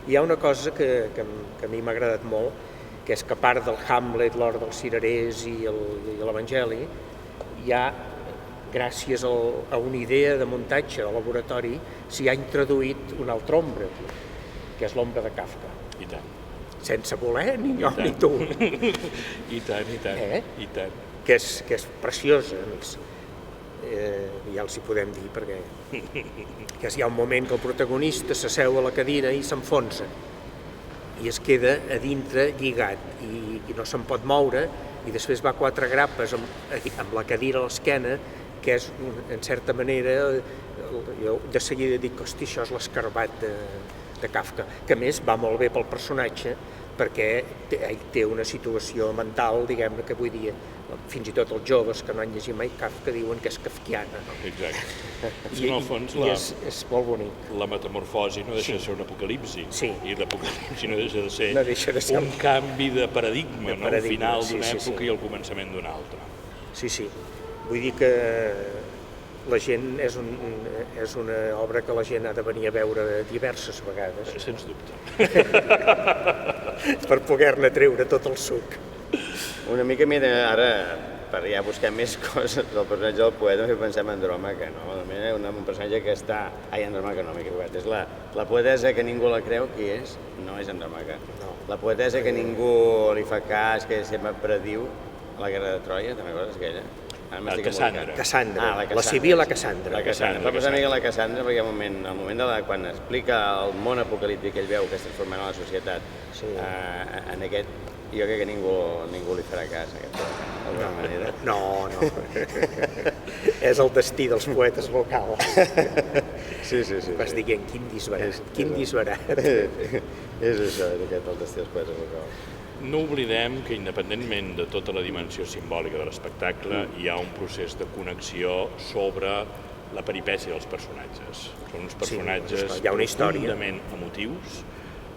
Hi ha una cosa que a mi m'ha agradat molt, que és que a part del Hamlet, l'Hora dels Cirerers i l'Evangeli, hi ha, gràcies a una idea de muntatge de laboratori, s'hi ha introduït una altra ombra, que és l'ombra de Kafka. I tant. Sense voler ni jo ni tu. I tant, i tant, i tant. Que és preciosa, a més. Ja els hi podem dir, perquè hi ha un moment que el protagonista s'asseu a la cadira i s'enfonsa, i es queda a dintre lligat, i no se'n pot moure, i després va 4 grapes amb la cadira a l'esquena, que és, en certa manera, jo de seguida dic, hosti, això és l'escarbat de Kafka, que a més va molt bé pel personatge, perquè ell té una situació mental, diguem-ne, que avui dia, fins i tot els joves que no han llegit mai Kafka diuen que és kafkiana. Exacte. I en el fons és molt bonic. La metamorfosi no deixa de ser un apocalipsi, i l'apocalipsi no deixa de ser un canvi de paradigma, el final d'una època i el començament d'una altra. Sí. Vull dir que la gent és una obra que la gent ha de venir a veure diverses vegades. Sens dubte. Per poder-ne treure tot el suc. Una mica ara, per ja buscar més coses, el personatge del poeta em fa pensar en Andròmaca, no? Un personatge que està... Andròmaca no, m'he equivocat. És la poetessa que ningú la creu, qui és? No és Andròmaca. La poetessa que ningú li fa cas, que sempre prediu a la Guerra de Troia, te'n recordes aquella? Cassandra. La Sibil·la Cassandra. Fa passar una mica la Cassandra, perquè al moment quan explica el món apocalíptic que ell veu que es transformarà la societat en aquest, jo crec que ningú li farà cas, d'alguna manera. No. És el destí dels poetes locals. Sí. Vas dient, quin disbarat. És això, el destí dels poetes locals. No oblidem que, independentment de tota la dimensió simbòlica de l'espectacle, hi ha un procés de connexió sobre la peripècia dels personatges. Són uns personatges profundament emotius,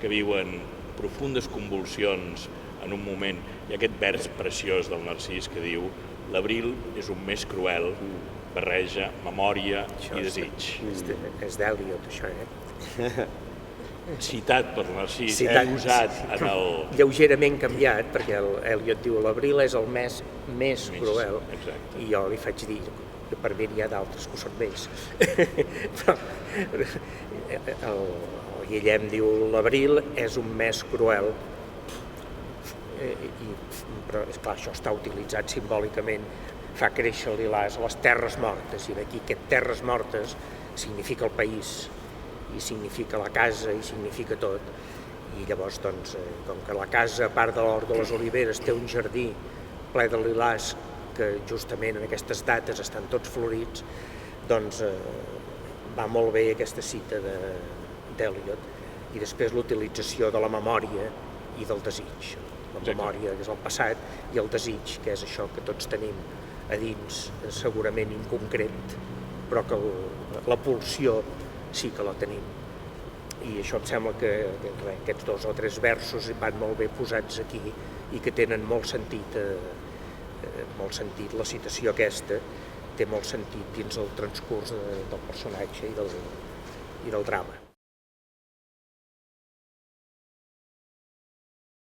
que viuen profundes convulsions en un moment. Hi ha aquest vers preciós del Narcís que diu: l'abril és un mes cruel, barreja memòria i desig. És d'Eliot, això, citat per Narcís, usat en el... Lleugerament canviat, perquè Eliot diu l'abril és el mes més cruel, i jo li faig dir que per mi n'hi ha d'altres que ho són més. El Guillem diu l'abril és un mes cruel, però esclar, això està utilitzat simbòlicament, fa créixer el lilàs a les terres mortes, i d'aquí que terres mortes significa el país, i significa la casa, i significa tot. I llavors, doncs, com que la casa, a part de l'Hort de les Oliveres, té un jardí ple de lilàs que justament en aquestes dates estan tots florits, doncs va molt bé aquesta cita d'Eliot. I després l'utilització de la memòria i del desig. La memòria, que és el passat, i el desig, que és això que tots tenim a dins, segurament inconcret, però que la pulsió sí que la tenim. I això em sembla que aquests 2 o 3 versos van molt bé posats aquí i que tenen molt sentit, la citació aquesta té molt sentit dins el transcurs del personatge i del drama.